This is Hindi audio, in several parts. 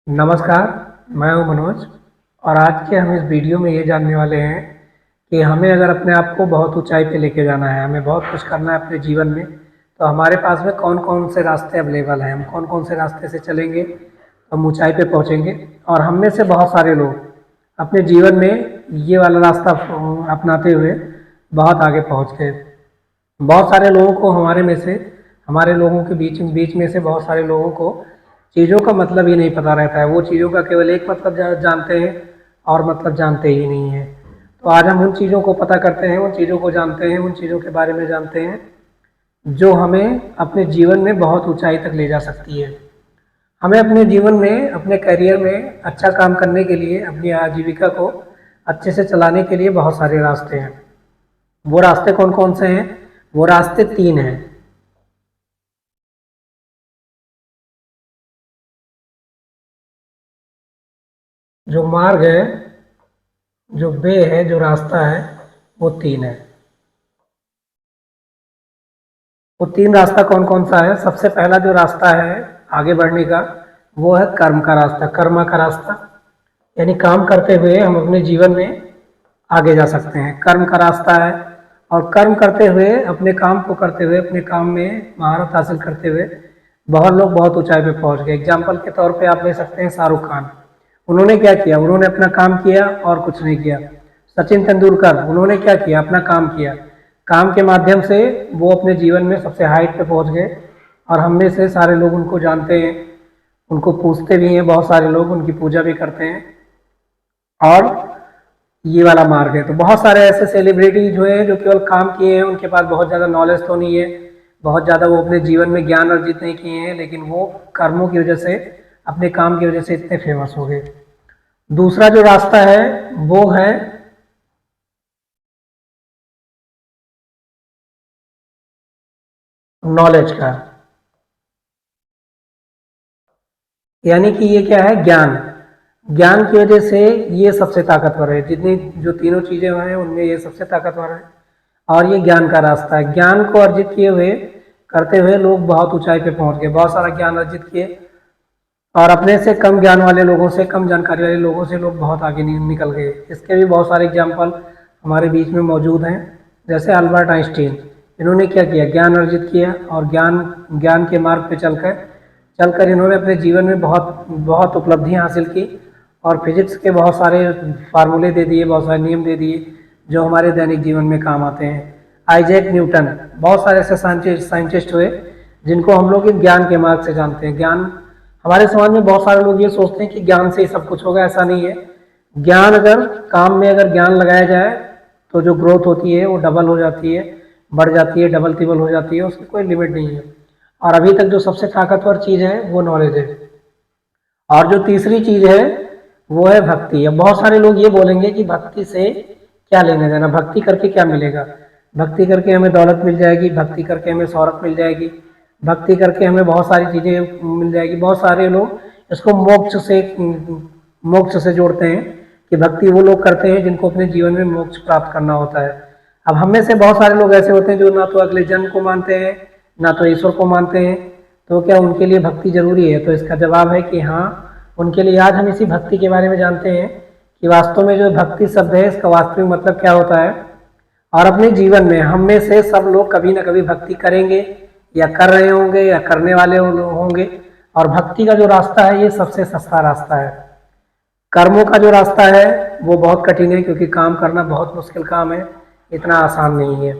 नमस्कार, मैं हूं मनोज और आज के हम इस वीडियो में ये जानने वाले हैं कि हमें अगर अपने आप को बहुत ऊंचाई पे लेके जाना है, हमें बहुत कुछ करना है अपने जीवन में, तो हमारे पास में कौन-कौन से रास्ते अवेलेबल हैं, हम कौन-कौन से रास्ते से चलेंगे तो हम ऊंचाई पे पहुंचेंगे। और हम में से बहुत सारे लोग अपने जीवन में ये वाला रास्ता अपनाते हुए बहुत आगे पहुँच गए। बहुत सारे लोगों को हमारे लोगों के बीच बीच में से बहुत सारे लोगों को चीज़ों का मतलब ही नहीं पता रहता है। वो चीज़ों का केवल एक मतलब जानते हैं और मतलब जानते ही नहीं हैं। तो आज हम उन चीज़ों को पता करते हैं, उन चीज़ों को जानते हैं, उन चीज़ों के बारे में जानते हैं जो हमें अपने जीवन में बहुत ऊंचाई तक ले जा सकती है। हमें अपने जीवन में, अपने करियर में अच्छा काम करने के लिए, अपनी आजीविका को अच्छे से चलाने के लिए बहुत सारे रास्ते हैं। वो रास्ते कौन कौन से हैं? वो रास्ते 3 हैं। जो मार्ग है, जो वे है, जो रास्ता है, वो 3 है। वो 3 रास्ता कौन कौन सा है? सबसे पहला जो रास्ता है आगे बढ़ने का, वो है कर्म का रास्ता, कर्मा का रास्ता। यानी काम करते हुए हम अपने जीवन में आगे जा सकते हैं, कर्म का रास्ता है। और कर्म करते हुए, अपने काम को करते हुए, अपने काम में महारत हासिल करते हुए बहुत लोग बहुत ऊंचाई पे पहुंच गए। एग्जाम्पल के तौर पे आप ले सकते हैं शाहरुख खान। उन्होंने क्या किया? उन्होंने अपना काम किया और कुछ नहीं किया। सचिन तेंदुलकर, उन्होंने क्या किया? अपना काम किया। काम के माध्यम से वो अपने जीवन में सबसे हाइट पे पहुंच गए और हम में से सारे लोग उनको जानते हैं, उनको पूजते भी हैं, बहुत सारे लोग उनकी पूजा भी करते हैं। और ये वाला मार्ग है। तो बहुत सारे ऐसे सेलिब्रिटी जो है जो केवल काम किए हैं, उनके पास बहुत ज़्यादा नॉलेज तो नहीं है, बहुत ज़्यादा वो अपने जीवन में ज्ञान अर्जित नहीं किए हैं, लेकिन वो कर्मों की वजह से, अपने काम की वजह से इतने फेमस हो गए। दूसरा जो रास्ता है वो है नॉलेज का। यानी कि ये क्या है? ज्ञान। ज्ञान की वजह से ये सबसे ताकतवर है। जितनी जो तीनों चीज़ें हैं उनमें ये सबसे ताकतवर है और ये ज्ञान का रास्ता है। ज्ञान को अर्जित किए हुए, करते हुए लोग बहुत ऊंचाई पे पहुंच गए, बहुत सारा ज्ञान अर्जित किए। और अपने से कम ज्ञान वाले लोगों से, कम जानकारी वाले लोगों से लोग बहुत आगे निकल गए। इसके भी बहुत सारे एग्जाम्पल हमारे बीच में मौजूद हैं। जैसे अल्बर्ट आइंस्टीन, इन्होंने क्या किया? ज्ञान अर्जित किया और ज्ञान ज्ञान के मार्ग पे चलकर इन्होंने अपने जीवन में बहुत बहुत उपलब्धियां हासिल की और फिजिक्स के बहुत सारे फार्मूले दे दिए, बहुत सारे नियम दे दिए जो हमारे दैनिक जीवन में काम आते हैं। आइजैक न्यूटन, बहुत सारे ऐसे साइंटिस्ट हुए जिनको हम लोग ज्ञान के मार्ग से जानते हैं। ज्ञान, हमारे समाज में बहुत सारे लोग ये सोचते हैं कि ज्ञान से ही सब कुछ होगा, ऐसा नहीं है। ज्ञान अगर काम में, अगर ज्ञान लगाया जाए तो जो ग्रोथ होती है वो डबल हो जाती है, बढ़ जाती है, डबल तिबल हो जाती है, उसकी कोई लिमिट नहीं है। और अभी तक जो सबसे ताकतवर चीज़ है वो नॉलेज है। और जो तीसरी चीज़ है वो है भक्ति। अब बहुत सारे लोग ये बोलेंगे कि भक्ति से क्या लेना देना, भक्ति करके क्या मिलेगा? भक्ति करके हमें दौलत मिल जाएगी, भक्ति करके हमें शोहरत मिल जाएगी, भक्ति करके हमें बहुत सारी चीज़ें मिल जाएगी। बहुत सारे लोग इसको मोक्ष से जोड़ते हैं कि भक्ति वो लोग करते हैं जिनको अपने जीवन में मोक्ष प्राप्त करना होता है। अब हम में से बहुत सारे लोग ऐसे होते हैं जो ना तो अगले जन्म को मानते हैं, ना तो ईश्वर को मानते हैं। तो क्या उनके लिए भक्ति जरूरी है? तो इसका जवाब है कि हाँ, उनके लिए। आज हम इसी भक्ति के बारे में जानते हैं कि वास्तव में जो भक्ति शब्द है इसका वास्तविक मतलब क्या होता है। और अपने जीवन में हम में से सब लोग कभी ना कभी भक्ति करेंगे या कर रहे होंगे या करने वाले होंगे। और भक्ति का जो रास्ता है ये सबसे सस्ता रास्ता है। कर्मों का जो रास्ता है वो बहुत कठिन है, क्योंकि काम करना बहुत मुश्किल काम है, इतना आसान नहीं है।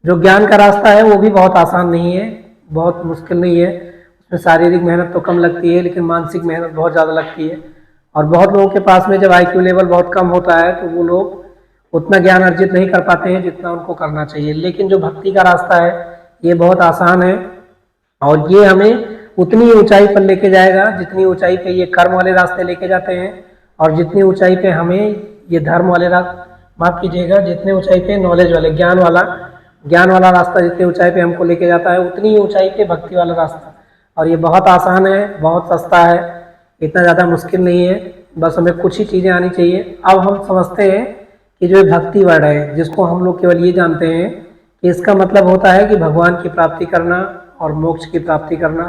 जो ज्ञान का रास्ता है वो भी बहुत आसान नहीं है, बहुत मुश्किल नहीं है। उसमें शारीरिक मेहनत तो कम लगती है, लेकिन मानसिक मेहनत बहुत ज़्यादा लगती है। और बहुत लोगों के पास में जब IQ लेवल बहुत कम होता है तो वो लोग उतना ज्ञान अर्जित नहीं कर पाते हैं जितना उनको करना चाहिए। लेकिन जो भक्ति का रास्ता है ये बहुत आसान है और ये हमें उतनी ऊंचाई पर लेके जाएगा जितनी ऊंचाई पे ये कर्म वाले रास्ते लेके जाते हैं, और जितनी ऊंचाई पे हमें ये धर्म वाले रास्ते, माफ कीजिएगा, जितने ऊंचाई पे नॉलेज वाले, ज्ञान वाला रास्ता जितनी ऊंचाई पे हमको लेके जाता है, उतनी ही ऊंचाई पे भक्ति वाला रास्ता। और ये बहुत आसान है, बहुत सस्ता है, इतना ज़्यादा मुश्किल नहीं है। बस हमें कुछ ही चीज़ें आनी चाहिए। अब हम समझते हैं कि जो भक्ति वर्ड है, जिसको हम लोग केवल ये जानते हैं कि इसका मतलब होता है कि भगवान की प्राप्ति करना और मोक्ष की प्राप्ति करना।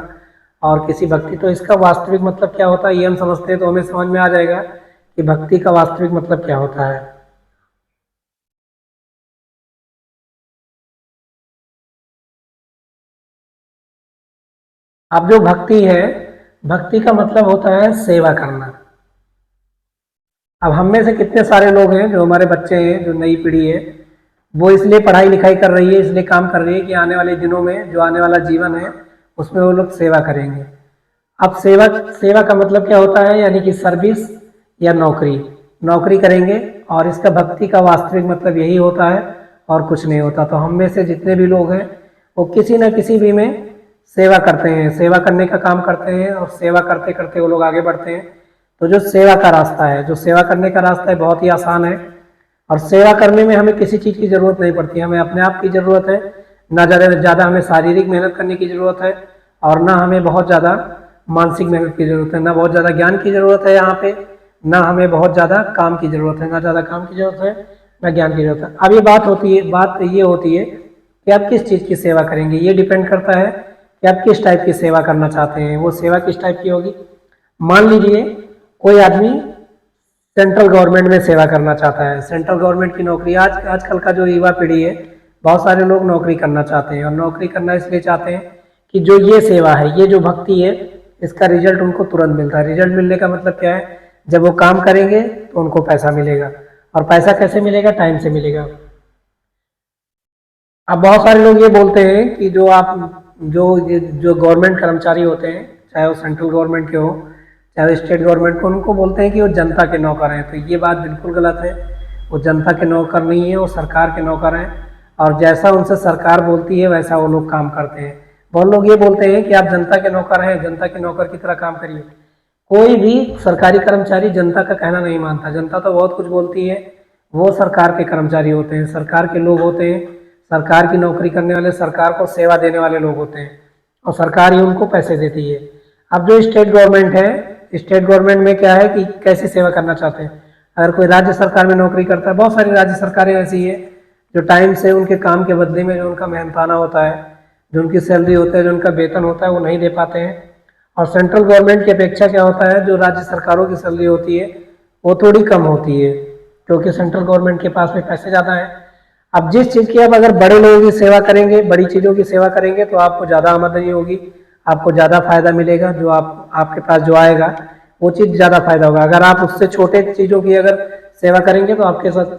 और किसी भक्ति। तो इसका वास्तविक मतलब क्या होता है ये हम समझते हैं तो हमें समझ में आ जाएगा कि भक्ति का वास्तविक मतलब क्या होता है। अब जो भक्ति है, भक्ति का मतलब होता है सेवा करना। अब हम में से कितने सारे लोग हैं, जो हमारे बच्चे हैं, जो नई पीढ़ी है, वो इसलिए पढ़ाई लिखाई कर रही है, इसलिए काम कर रही है कि आने वाले दिनों में जो आने वाला जीवन है उसमें वो लोग सेवा करेंगे। अब सेवा, सेवा का मतलब क्या होता है, यानी कि सर्विस या नौकरी, नौकरी करेंगे। और इसका भक्ति का वास्तविक मतलब यही होता है और कुछ नहीं होता। तो हम में से जितने भी लोग हैं वो किसी न किसी भी में सेवा करते हैं, सेवा करने का काम करते हैं, और सेवा करते करते वो लोग आगे बढ़ते हैं। तो जो सेवा का रास्ता है, जो सेवा करने का रास्ता है, बहुत ही आसान है। और सेवा करने में हमें किसी चीज़ की ज़रूरत नहीं पड़ती, हमें अपने आप की ज़रूरत है। ना ज़्यादा हमें शारीरिक मेहनत करने की ज़रूरत है, और ना हमें बहुत ज़्यादा मानसिक मेहनत की ज़रूरत है, ना बहुत ज़्यादा ज्ञान की ज़रूरत है यहाँ पे, ना हमें बहुत ज़्यादा काम की ज़रूरत है, ना ज़्यादा काम की ज़रूरत है, ना ज्ञान की ज़रूरत है। अब ये बात ये होती है कि आप किस चीज़ की सेवा करेंगे। ये डिपेंड करता है कि आप किस टाइप की सेवा करना चाहते हैं। वो सेवा किस टाइप की होगी। मान लीजिए कोई आदमी सेंट्रल गवर्नमेंट में सेवा करना चाहता है, सेंट्रल गवर्नमेंट की नौकरी, आजकल का जो युवा पीढ़ी है, बहुत सारे लोग नौकरी करना चाहते हैं। और नौकरी करना इसलिए चाहते हैं कि जो ये सेवा है, ये जो भक्ति है, इसका रिजल्ट उनको तुरंत मिलता है। रिजल्ट मिलने का मतलब क्या है, जब वो काम करेंगे तो उनको पैसा मिलेगा। और पैसा कैसे मिलेगा, टाइम से मिलेगा। अब बहुत सारे लोग ये बोलते हैं कि जो गवर्नमेंट कर्मचारी होते हैं, चाहे वो सेंट्रल गवर्नमेंट के हो, चाहे वो स्टेट गवर्नमेंट को, उनको बोलते हैं कि वो जनता के नौकर हैं। तो ये बात बिल्कुल गलत है। वो जनता के नौकर नहीं है, वो सरकार के नौकर हैं। और जैसा उनसे सरकार बोलती है वैसा वो लोग काम करते हैं। बहुत लोग ये बोलते हैं कि आप जनता के नौकर हैं, जनता के नौकर की तरह काम करिए। कोई भी सरकारी कर्मचारी जनता का कहना नहीं मानता। जनता तो बहुत कुछ बोलती है, वो सरकार के कर्मचारी होते हैं, सरकार के लोग होते हैं, सरकार की नौकरी करने वाले, सरकार को सेवा देने वाले लोग होते हैं, और सरकार ही उनको पैसे देती है। अब जो स्टेट गवर्नमेंट है, स्टेट गवर्नमेंट में क्या है कि कैसी सेवा करना चाहते हैं। अगर कोई राज्य सरकार में नौकरी करता है, बहुत सारी राज्य सरकारें ऐसी है जो टाइम से उनके काम के बदले में जो उनका मेहनताना होता है, जो उनकी सैलरी होता है, जो उनका वेतन होता है, वो नहीं दे पाते हैं। और सेंट्रल गवर्नमेंट की अपेक्षा क्या होता है, जो राज्य सरकारों की सैलरी होती है वो थोड़ी कम होती है, क्योंकि सेंट्रल गवर्नमेंट के पास में पैसे ज़्यादा हैं। अब जिस चीज़ की, अब अगर बड़े लोगों की सेवा करेंगे, बड़ी चीज़ों की सेवा करेंगे, तो आपको ज़्यादा आमदनी होगी, आपको ज़्यादा फायदा मिलेगा। जो आपके पास जो आएगा वो चीज़ ज़्यादा फायदा होगा। अगर आप उससे छोटे चीज़ों की अगर सेवा करेंगे तो आपके साथ,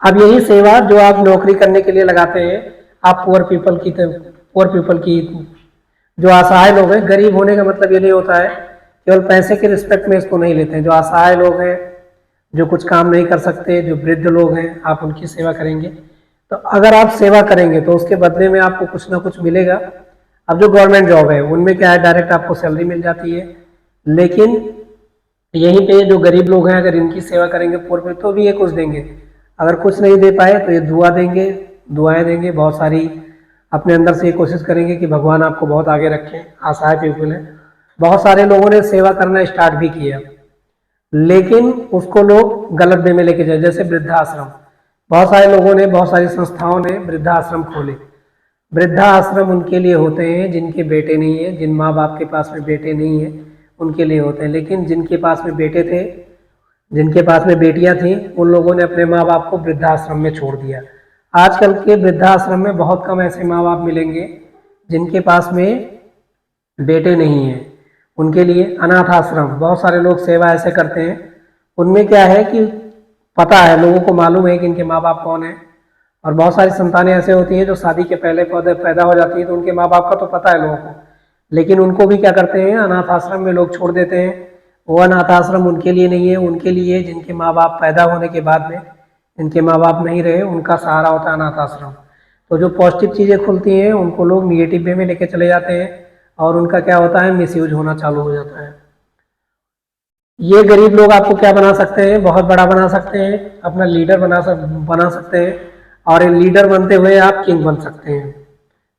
अब यही सेवा जो आप नौकरी करने के लिए लगाते हैं, आप पुअर पीपल की, जो असहाय लोग हैं, गरीब होने का मतलब ये नहीं होता है केवल पैसे के रिस्पेक्ट में इसको नहीं लेते हैं। जो असहाय लोग हैं, जो कुछ काम नहीं कर सकते, जो वृद्ध लोग हैं, आप उनकी सेवा करेंगे। तो अगर आप सेवा करेंगे तो उसके बदले में आपको कुछ ना कुछ मिलेगा। अब जो गवर्नमेंट जॉब है उनमें क्या है, डायरेक्ट आपको सैलरी मिल जाती है। लेकिन यहीं पे जो गरीब लोग हैं, अगर इनकी सेवा करेंगे पूर्व में, तो भी ये कुछ देंगे। अगर कुछ नहीं दे पाए तो ये दुआ देंगे, दुआएं देंगे बहुत सारी। अपने अंदर से ये कोशिश करेंगे कि भगवान आपको बहुत आगे रखें। आशाएं पीपल है, बहुत सारे लोगों ने सेवा करना स्टार्ट भी किया, लेकिन उसको लोग गलत वे में लेके जाए। जैसे वृद्धाश्रम, बहुत सारे लोगों ने, बहुत सारी संस्थाओं ने वृद्धाश्रम खोले। वृद्धाश्रम उनके लिए होते हैं जिनके बेटे नहीं है, जिन माँ बाप के पास में बेटे नहीं है, उनके लिए होते हैं। लेकिन जिनके पास में बेटे थे, जिनके पास में बेटियां थीं, उन लोगों ने अपने माँ बाप को वृद्धाश्रम में छोड़ दिया। आजकल के वृद्धाश्रम में बहुत कम ऐसे माँ बाप मिलेंगे जिनके पास में बेटे नहीं हैं। उनके लिए अनाथ आश्रम, बहुत सारे लोग सेवा ऐसे करते हैं। उनमें क्या है कि पता है, लोगों को मालूम है कि इनके माँ बाप कौन है। और बहुत सारी संतानें ऐसे होती हैं जो शादी के पहले पैदा हो जाती हैं, तो उनके माँ बाप का तो पता है लोगों को, लेकिन उनको भी क्या करते हैं, अनाथ आश्रम में लोग छोड़ देते हैं। वो अनाथ आश्रम उनके लिए नहीं है, उनके लिए जिनके माँ बाप पैदा होने के बाद में, जिनके माँ बाप नहीं रहे, उनका सहारा होता है अनाथ आश्रम। तो जो पॉजिटिव चीज़ें खुलती हैं उनको लोग निगेटिव वे में लेके चले जाते हैं, और उनका क्या होता है, मिसयूज होना चालू हो जाता है। ये गरीब लोग आपको क्या बना सकते हैं, बहुत बड़ा बना सकते हैं, अपना लीडर बना सकते हैं। और इन लीडर बनते हुए आप किंग बन सकते हैं।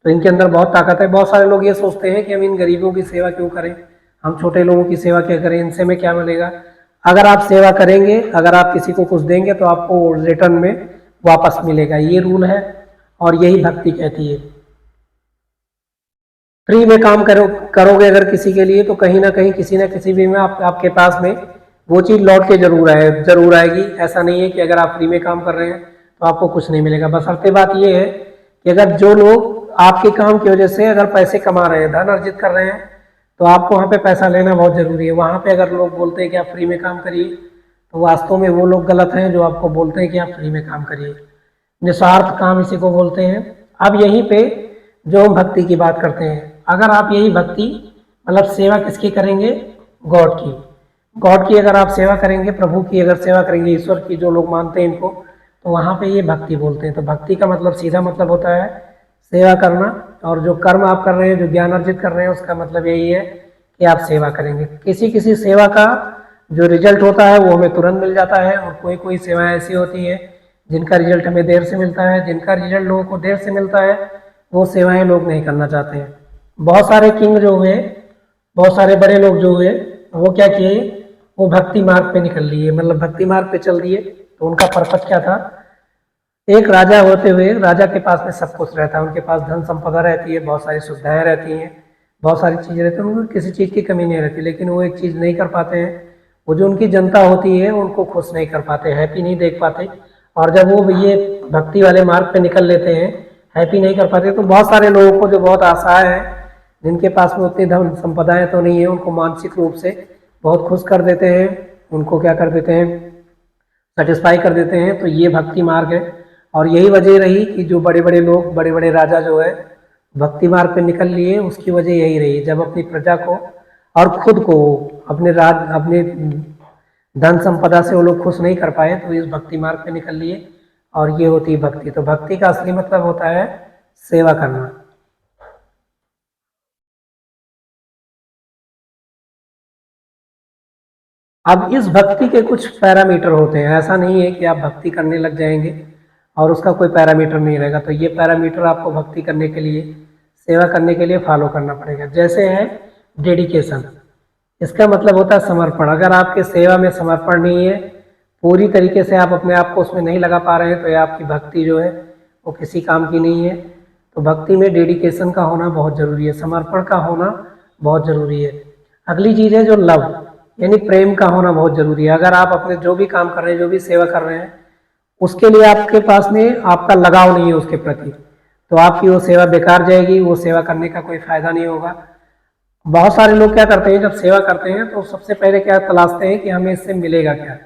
तो इनके अंदर बहुत ताकत है। बहुत सारे लोग ये सोचते हैं कि हम इन गरीबों की सेवा क्यों करें, हम छोटे लोगों की सेवा क्या करें, इनसे में क्या मिलेगा। अगर आप सेवा करेंगे, अगर आप किसी को कुछ देंगे तो आपको रिटर्न में वापस मिलेगा। ये रूल है और यही भक्ति कहती है। फ्री में काम करोगे अगर किसी के लिए, तो कहीं ना कहीं किसी ना किसी भी में आपके पास में वो चीज़ लौट के जरूर आएगी। ऐसा नहीं है कि अगर आप फ्री में काम कर रहे हैं तो आपको कुछ नहीं मिलेगा। बशर्ते बात ये है कि अगर जो लोग आपके काम की वजह से अगर पैसे कमा रहे हैं, धन अर्जित कर रहे हैं, तो आपको वहाँ पे पैसा लेना बहुत ज़रूरी है। वहाँ पे अगर लोग बोलते हैं कि आप फ्री में काम करिए, तो वास्तव में वो लोग गलत हैं जो आपको बोलते हैं कि आप फ्री में काम करिए। निस्वार्थ काम इसी को बोलते हैं। अब यहीं पे जो हम भक्ति की बात करते हैं, अगर आप यही भक्ति मतलब सेवा किसकी करेंगे? गॉड की। गॉड की अगर आप सेवा करेंगे, प्रभु की अगर सेवा करेंगे, ईश्वर की जो लोग मानते हैं इनको, तो वहाँ पे ये भक्ति बोलते हैं। तो भक्ति का मतलब सीधा मतलब होता है सेवा करना, और जो कर्म आप कर रहे हैं, जो ज्ञान अर्जित कर रहे हैं, उसका मतलब यही है कि आप सेवा करेंगे। किसी किसी सेवा का जो रिजल्ट होता है वो हमें तुरंत मिल जाता है, और कोई कोई सेवाएं ऐसी होती है जिनका रिजल्ट हमें देर से मिलता है। जिनका रिजल्ट लोगों को देर से मिलता है वो सेवाएं लोग नहीं करना चाहते हैं। बहुत सारे किंग जो हुए, बहुत सारे बड़े लोग जो हुए, वो क्या किए? वो भक्ति मार्ग पे निकल लिए, मतलब भक्ति मार्ग पे चल दिए। तो उनका पर्पस क्या था? एक राजा होते हुए, राजा के पास में सब कुछ रहता है, उनके पास धन संपदा रहती है, बहुत सारी सुविधाएं रहती हैं, बहुत सारी चीज़ें रहती हैं, उनको किसी चीज़ की कमी नहीं रहती, लेकिन वो एक चीज़ नहीं कर पाते हैं। वो जो उनकी जनता होती है उनको खुश नहीं कर पाते, हैप्पी नहीं देख पाते। और जब वो ये भक्ति वाले मार्ग पे निकल लेते हैं, हैप्पी नहीं कर पाते, तो बहुत सारे लोगों को जो बहुत आशाएं हैं, जिनके पास में उतनी धन संपदाएं तो नहीं है, उनको मानसिक रूप से बहुत खुश कर देते हैं, उनको क्या कर देते हैं? सेटिस्फाई कर देते हैं। तो ये भक्ति मार्ग है। और यही वजह रही कि जो बड़े बड़े लोग, बड़े बड़े राजा जो है भक्ति मार्ग पे निकल लिए, उसकी वजह यही रही। जब अपनी प्रजा को और खुद को अपने धन संपदा से वो लोग खुश नहीं कर पाए, तो इस भक्ति मार्ग पे निकल लिए, और ये होती है भक्ति। तो भक्ति का असली मतलब होता है सेवा करना। अब इस भक्ति के कुछ पैरामीटर होते हैं। ऐसा नहीं है कि आप भक्ति करने लग जाएंगे और उसका कोई पैरामीटर नहीं रहेगा। तो ये पैरामीटर आपको भक्ति करने के लिए, सेवा करने के लिए फॉलो करना पड़ेगा। जैसे है डेडिकेशन, इसका मतलब होता है समर्पण। अगर आपके सेवा में समर्पण नहीं है, पूरी तरीके से आप अपने आप को उसमें नहीं लगा पा रहे हैं, तो ये आपकी भक्ति जो है वो किसी काम की नहीं है। तो भक्ति में डेडिकेशन का होना बहुत ज़रूरी है, समर्पण का होना बहुत ज़रूरी है। अगली चीज़ है जो लव, यानी प्रेम का होना बहुत ज़रूरी है। अगर आप अपने जो भी काम कर रहे हैं, जो भी सेवा कर रहे हैं, उसके लिए आपके पास में आपका लगाव नहीं है उसके प्रति, तो आपकी वो सेवा बेकार जाएगी, वो सेवा करने का कोई फायदा नहीं होगा। बहुत सारे लोग क्या करते हैं, जब सेवा करते हैं तो सबसे पहले क्या तलाशते हैं कि हमें इससे मिलेगा क्या।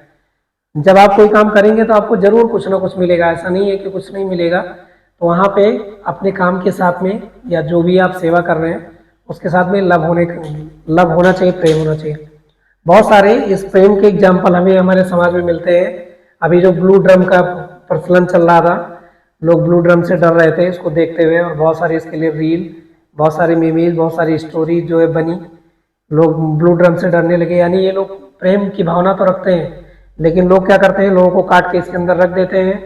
जब आप कोई काम करेंगे तो आपको जरूर कुछ ना कुछ मिलेगा, ऐसा नहीं है कि कुछ नहीं मिलेगा। तो वहाँ पे अपने काम के साथ में या जो भी आप सेवा कर रहे हैं उसके साथ में लव होना चाहिए, प्रेम होना चाहिए। बहुत सारे इस प्रेम के एग्जाम्पल हमें हमारे समाज में मिलते हैं। अभी जो ब्लू ड्रम का प्रचलन चल रहा था, लोग ब्लू ड्रम से डर रहे थे इसको देखते हुए, और बहुत सारी इसके लिए रील, बहुत सारी मीमीज, बहुत सारी स्टोरी जो है बनी, लोग ब्लू ड्रम से डरने लगे। यानी ये लोग प्रेम की भावना तो रखते हैं, लेकिन लोग क्या करते हैं, लोगों को काट के इसके अंदर रख देते हैं।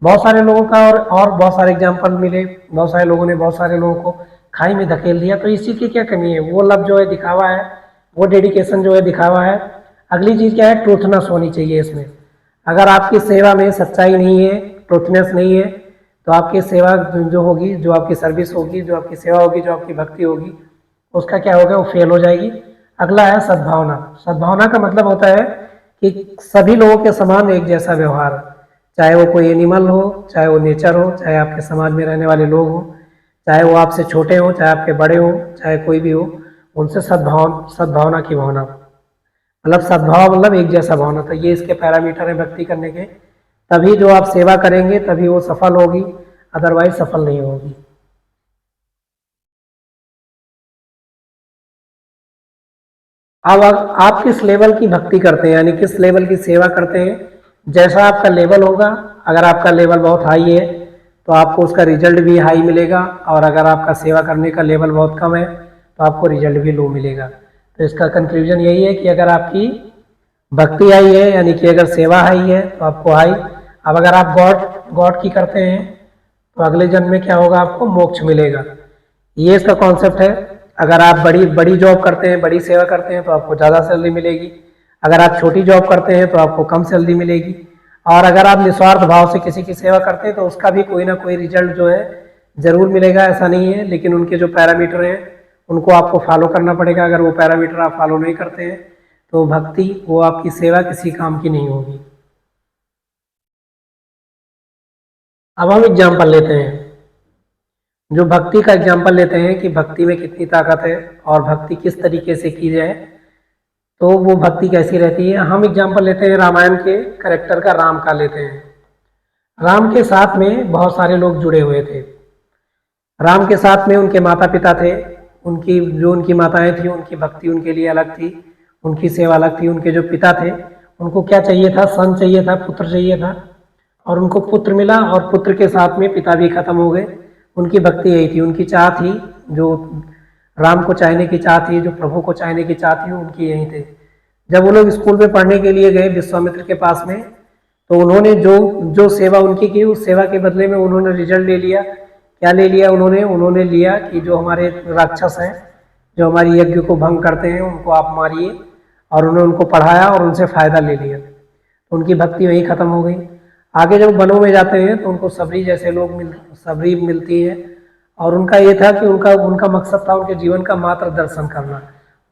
बहुत सारे लोगों का और बहुत सारे एग्जाम्पल मिले, बहुत सारे लोगों ने बहुत सारे लोगों को खाई में धकेल दिया। तो इस चीज़ की क्या कमी है? वो लव जो है दिखावा है, वो डेडिकेशन जो है दिखावा है। अगली चीज़ क्या है? ट्रूथनेस होनी चाहिए इसमें। अगर आपकी सेवा में सच्चाई नहीं है, ट्रूथनेस नहीं है, तो आपकी सेवा जो होगी, जो आपकी सर्विस होगी, जो आपकी सेवा होगी, जो आपकी भक्ति होगी, उसका क्या होगा? वो फेल हो जाएगी। अगला है सद्भावना। सद्भावना का मतलब होता है कि सभी लोगों के समान एक जैसा व्यवहार, चाहे वो कोई एनिमल हो, चाहे वो नेचर हो, चाहे आपके समाज में रहने वाले लोग हों, चाहे वो आपसे छोटे हों, चाहे आपके बड़े हों, चाहे कोई भी हो, उनसे सद्भावना की भावना, मतलब सद्भाव मतलब एक जैसा भावना। तो ये इसके पैरामीटर है भक्ति करने के। तभी जो आप सेवा करेंगे तभी वो सफल होगी, अदरवाइज सफल नहीं होगी। अब आप किस लेवल की भक्ति करते हैं, यानी किस लेवल की सेवा करते हैं, जैसा आपका लेवल होगा। अगर आपका लेवल बहुत हाई है तो आपको उसका रिजल्ट भी हाई मिलेगा, और अगर आपका सेवा करने का लेवल बहुत कम है तो आपको रिजल्ट भी लो मिलेगा। तो इसका कंक्लूजन यही है कि अगर आपकी भक्ति हाई है, यानी कि अगर सेवा हाई है, तो आपको हाई। अब अगर आप गॉड की करते हैं तो अगले जन्म में क्या होगा? आपको मोक्ष मिलेगा। ये इसका कॉन्सेप्ट है। अगर आप बड़ी बड़ी जॉब करते हैं, बड़ी सेवा करते हैं, तो आपको ज़्यादा सैलरी मिलेगी। अगर आप छोटी जॉब करते हैं तो आपको कम सैलरी मिलेगी। और अगर आप निस्वार्थ भाव से किसी की सेवा करते हैं तो उसका भी कोई ना कोई रिजल्ट जो है ज़रूर मिलेगा, ऐसा नहीं है। लेकिन उनके जो पैरामीटर हैं उनको आपको फॉलो करना पड़ेगा। अगर वो पैरामीटर आप फॉलो नहीं करते हैं तो भक्ति, वो आपकी सेवा किसी काम की नहीं होगी। अब हम एग्जाम्पल लेते हैं, जो भक्ति का एग्जाम्पल लेते हैं कि भक्ति में कितनी ताकत है और भक्ति किस तरीके से की जाए, तो वो भक्ति कैसी रहती है। हम एग्जाम्पल लेते हैं रामायण के कैरेक्टर का, राम का लेते हैं। राम के साथ में बहुत सारे लोग जुड़े हुए थे। राम के साथ में उनके माता पिता थे, उनकी माताएं थी, उनकी भक्ति उनके लिए अलग थी, उनकी सेवा अलग थी। उनके जो पिता थे उनको क्या चाहिए था, सन चाहिए था, पुत्र चाहिए था, और उनको पुत्र मिला और पुत्र के साथ में पिता भी खत्म हो गए। उनकी भक्ति यही थी, उनकी चाह थी, जो राम को चाहने की चाह थी, जो प्रभु को चाहने की चाह थी, उनकी यही थी। जब वो लोग स्कूल में पढ़ने के लिए गए विश्वामित्र के पास में, तो उन्होंने जो जो सेवा उनकी की, उस सेवा के बदले में उन्होंने रिजल्ट ले लिया। क्या ले लिया उन्होंने लिया कि जो हमारे राक्षस हैं, जो हमारी यज्ञ को भंग करते हैं, उनको आप मारिए, और उन्होंने उनको पढ़ाया और उनसे फायदा ले लिया। तो उनकी भक्ति वहीं खत्म हो गई। आगे जब वनों में जाते हैं तो उनको सबरी जैसे लोग सबरी मिलती है, और उनका ये था कि उनका उनका मकसद था उनके जीवन का मात्र दर्शन करना।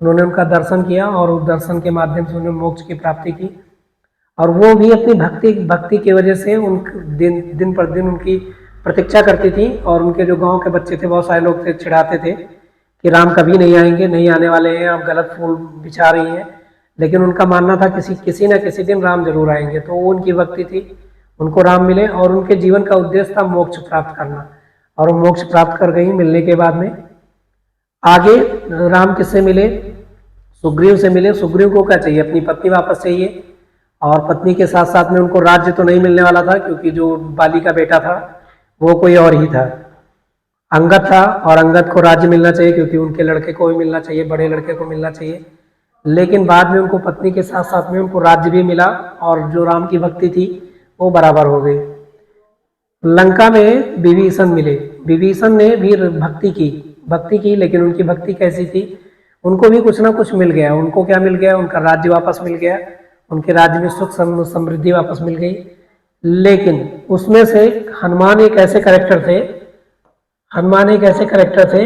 उन्होंने उनका दर्शन किया और उस दर्शन के माध्यम से उन्होंने मोक्ष की प्राप्ति की, और वो भी अपनी भक्ति की वजह से उन दिन पर दिन उनकी प्रतीक्षा करती थी। और उनके जो गांव के बच्चे थे, बहुत सारे लोग थे, चिढ़ाते थे कि राम कभी नहीं आएंगे, नहीं आने वाले हैं, आप गलत फूल बिछा रही हैं। लेकिन उनका मानना था किसी न किसी दिन राम जरूर आएंगे। तो वो उनकी भक्ति थी, उनको राम मिले, और उनके जीवन का उद्देश्य था मोक्ष प्राप्त करना, और वो मोक्ष प्राप्त कर गई। मिलने के बाद में आगे राम किससे मिले, सुग्रीव से मिले। सुग्रीव को क्या चाहिए, अपनी पत्नी वापस चाहिए, और पत्नी के साथ साथ में उनको राज्य तो नहीं मिलने वाला था, क्योंकि जो बाली का बेटा था वो कोई और ही था, अंगद था, और अंगद को राज्य मिलना चाहिए क्योंकि उनके लड़के को भी मिलना चाहिए, बड़े लड़के को मिलना चाहिए। लेकिन बाद में उनको पत्नी के साथ साथ में उनको राज्य भी मिला, और जो राम की भक्ति थी वो बराबर हो गई। लंका में विभीषण मिले, विभीषण ने भी भक्ति की, लेकिन उनकी भक्ति कैसी थी, उनको भी कुछ ना कुछ मिल गया। उनको क्या मिल गया, उनका राज्य वापस मिल गया, उनके राज्य में सुख समृद्धि वापस मिल गई। लेकिन उसमें से हनुमान एक ऐसे कैरेक्टर थे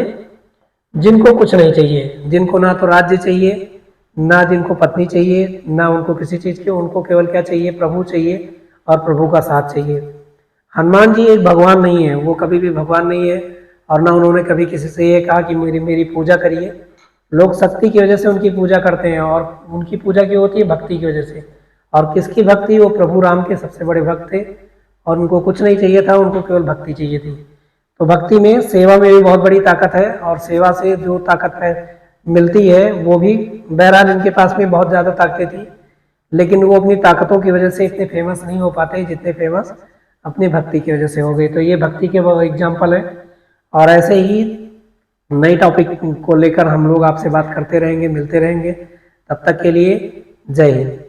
जिनको कुछ नहीं चाहिए, जिनको ना तो राज्य चाहिए, ना जिनको पत्नी चाहिए, ना उनको किसी चीज की, उनको केवल क्या चाहिए, प्रभु चाहिए, और प्रभु का साथ चाहिए। हनुमान जी एक भगवान नहीं है, वो कभी भी भगवान नहीं है, और ना उन्होंने कभी किसी से ये कहा कि मेरी पूजा करिए। लोग शक्ति की वजह से उनकी पूजा करते हैं, और उनकी पूजा क्यों होती है, भक्ति की वजह से। और किसकी भक्ति, वो प्रभु राम के सबसे बड़े भक्त थे, और उनको कुछ नहीं चाहिए था, उनको केवल भक्ति चाहिए थी। तो भक्ति में, सेवा में भी बहुत बड़ी ताकत है, और सेवा से जो ताकत है मिलती है वो भी, बहरहाल इनके पास में बहुत ज़्यादा ताकतें थी, लेकिन वो अपनी ताकतों की वजह से इतने फेमस नहीं हो पाते जितने फेमस अपनी भक्ति की वजह से हो गए। तो ये भक्ति के वो एग्जाम्पल है, और ऐसे ही नई टॉपिक को लेकर हम लोग आपसे बात करते रहेंगे, मिलते रहेंगे। तब तक के लिए जय हिंद।